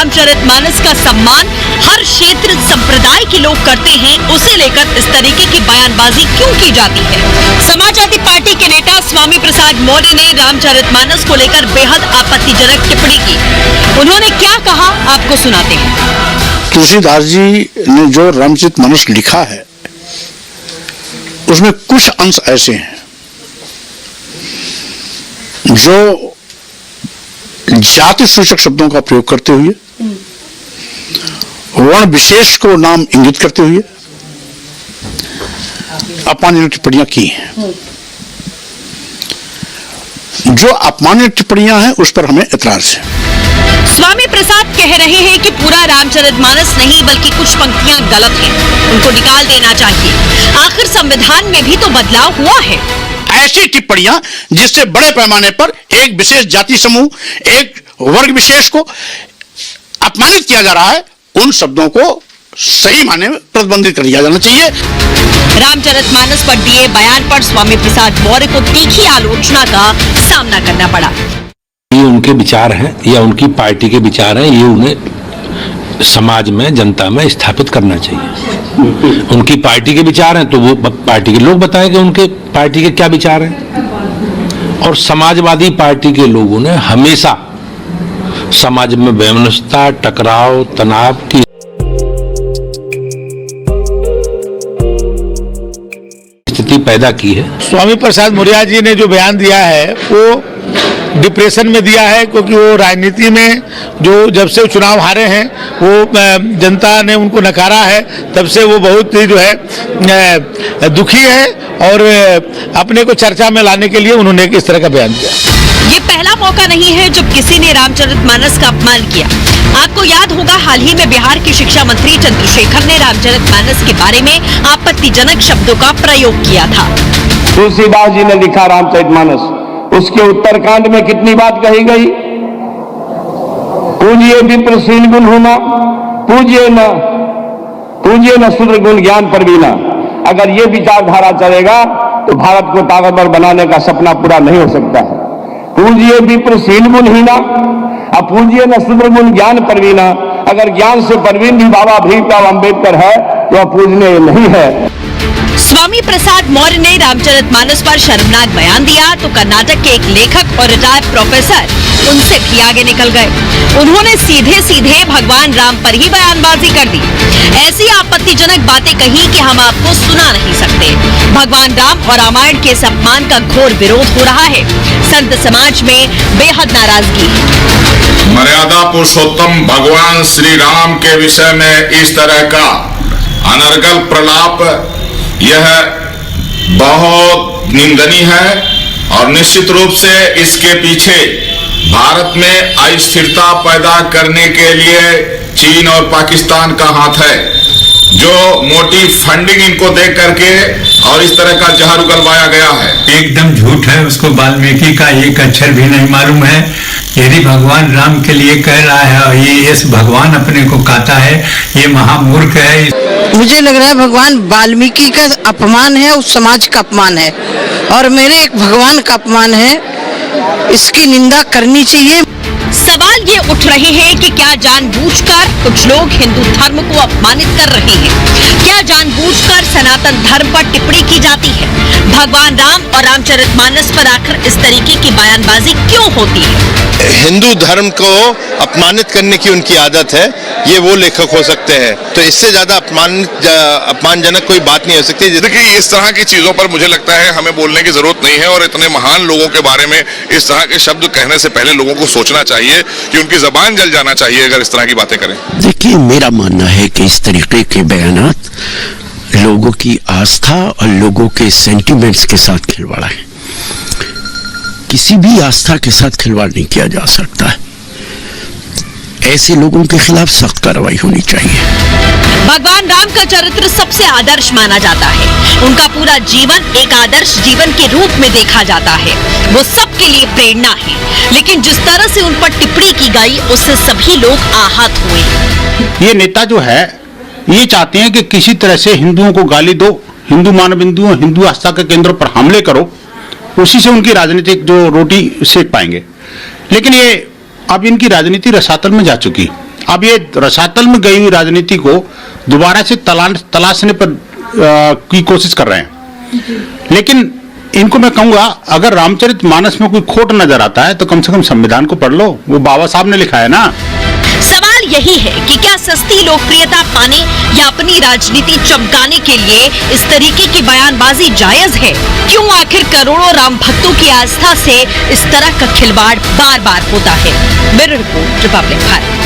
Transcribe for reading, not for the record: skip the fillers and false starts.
रामचरितमानस का सम्मान हर क्षेत्र संप्रदाय के लोग करते हैं, उसे लेकर इस तरीके की बयानबाजी क्यों की जाती है? समाजवादी पार्टी के नेता स्वामी प्रसाद मौर्य ने रामचरितमानस को लेकर बेहद आपत्तिजनक टिप्पणी की। उन्होंने क्या कहा, आपको सुनाते हैं। तुलसीदास जी ने जो रामचरितमानस लिखा है उसमें कुछ अंश ऐसे हैं जो जाति सूचक शब्दों का प्रयोग करते हुए, वर्ण विशेष को नाम इंगित करते हुए अपमानजनक टिप्पणियां की हैं। जो अपमानजनक टिप्पणियां हैं उस पर हमें एतराज है। स्वामी प्रसाद कह रहे हैं कि पूरा रामचरितमानस नहीं बल्कि कुछ पंक्तियां गलत हैं, उनको निकाल देना चाहिए। आखिर संविधान में भी तो बदलाव हुआ है। ऐसी टिप्पणियां जिससे बड़े पैमाने पर एक विशेष जाति समूह, एक वर्ग विशेष को अपमानित किया जा रहा है, उन शब्दों को सही माने में प्रतिबंधित कर दिया जाना चाहिए। रामचरितमानस पर दिए बयान पर स्वामी प्रसाद मौर्य को तीखी आलोचना का सामना करना पड़ा। ये उनके विचार हैं या उनकी पार्टी के विचार हैं, ये उन्हें समाज में, जनता में स्थापित करना चाहिए। उनकी पार्टी के विचार हैं तो वो पार्टी के लोग बताएं कि उनके पार्टी के क्या विचार हैं। और समाजवादी पार्टी के लोगों ने हमेशा समाज में वैमनस्यता, टकराव, तनाव की स्थिति पैदा की है। स्वामी प्रसाद मौर्य जी ने जो बयान दिया है वो डिप्रेशन में दिया है, क्योंकि वो राजनीति में जो जब से चुनाव हारे हैं वो जनता ने उनको नकारा है, तब से वो बहुत ही जो है दुखी है और अपने को चर्चा में लाने के लिए उन्होंने इस तरह का बयान दिया। ये पहला मौका नहीं है जब किसी ने रामचरितमानस का अपमान किया। आपको याद होगा हाल ही में बिहार के शिक्षा मंत्री चंद्रशेखर ने रामचरितमानस के बारे में आपत्तिजनक शब्दों का प्रयोग किया था। तुलसीदास जी ने लिखा रामचरितमानस, उसके उत्तरकांड में कितनी बात कही गई? पूज्य विप्रशील गुण होना, पूज्य न शूद्र गुण ज्ञान परवीना। अगर ये विचारधारा चलेगा तो भारत को ताकतवर बनाने का सपना पूरा नहीं हो सकता है। पूज्य विप्रशील गुण हीना, अपूज्य न शूद्र गुण ज्ञान परवीना। अगर ज्ञान से परवीन भी बाबा भीमराव अंबेडकर है तो अपूजनीय नहीं है। स्वामी प्रसाद मौर्य ने रामचरितमानस पर शर्मनाक बयान दिया तो कर्नाटक के एक लेखक और रिटायर्ड प्रोफेसर उनसे भी आगे निकल गए। उन्होंने सीधे सीधे भगवान राम पर ही बयानबाजी कर दी। ऐसी आपत्तिजनक बातें कही कि हम आपको सुना नहीं सकते। भगवान राम और रामायण के इस अपमान का घोर विरोध हो रहा है। संत समाज में बेहद नाराजगी है। मर्यादा पुरुषोत्तम भगवान श्री राम के विषय में इस तरह का अनर्गल प्रलाप यह बहुत निंदनीय है और निश्चित रूप से इसके पीछे भारत में अस्थिरता पैदा करने के लिए चीन और पाकिस्तान का हाथ है, जो मोटी फंडिंग इनको दे करके और इस तरह का जहर उगलवाया गया है। एकदम झूठ है। उसको वाल्मीकि का एक अक्षर भी नहीं मालूम है। यदि भगवान राम के लिए कह रहा है और ये भगवान अपने को कहता है, ये महामूर्ख है। मुझे लग रहा है भगवान वाल्मीकि का अपमान है, उस समाज का अपमान है और मेरे एक भगवान का अपमान है। इसकी निंदा करनी चाहिए। सवाल ये उठ रहे हैं कि क्या जानबूझकर कुछ लोग हिंदू धर्म को अपमानित कर रहे हैं? क्या जानबूझकर सनातन धर्म पर टिप्पणी की जाती है? भगवान राम और रामचरितमानस पर आखिर इस तरीके की बयानबाजी क्यों होती है? हिंदू धर्म को अपमानित करने की उनकी आदत है, ये वो लेखक हो सकते हैं, तो इससे ज्यादा अपमानजनक कोई बात नहीं हो सकती। देखिए, इस तरह की चीजों पर मुझे लगता है हमें बोलने की जरूरत नहीं है और इतने महान लोगों के बारे में इस तरह के शब्द कहने से पहले लोगों को सोचना चाहिए कि उनकी जबान जल जाना चाहिए अगर इस तरह की बातें करें। देखिए, मेरा मानना है कि इस तरीके के बयानात लोगों की आस्था और लोगों के सेंटिमेंट्स के साथ खिलवाड़ है। किसी भी आस्था के साथ खिलवाड़ नहीं किया जा सकता है। ऐसे लोगों के खिलाफ सख्त कार्रवाई होनी चाहिए। भगवान राम का चरित्र सबसे आदर्श माना जाता है। उनका पूरा जीवन एक आदर्श जीवन के रूप में देखा जाता है। वो सबके लिए प्रेरणा है, लेकिन जिस तरह से उन पर टिप्पणी की गई उससे सभी लोग आहत हुए। ये नेता जो है ये चाहते हैं कि किसी तरह से हिंदुओं को गाली दो, हिंदू मानबिंदुओं, हिंदू आस्था के केंद्रों पर हमले करो, उसी से उनकी राजनीतिक जो रोटी सेक पाएंगे। लेकिन ये अब इनकी राजनीति रसातल में जा चुकी। अब ये रसातल में गई हुई राजनीति को दोबारा से तलाशने पर की कोशिश कर रहे हैं। लेकिन इनको मैं कहूंगा, अगर रामचरितमानस में कोई खोट नजर आता है तो कम से कम संविधान को पढ़ लो, वो बाबा साहब ने लिखा है ना। सवाल यही है कि क्या सस्ती लोकप्रियता पाने या अपनी राजनीति चमकाने के लिए इस तरीके की बयानबाजी जायज है? क्यों आखिर करोड़ों राम भक्तों की आस्था से इस तरह का खिलवाड़ बार बार होता है? Bureau report, Republic Bharat.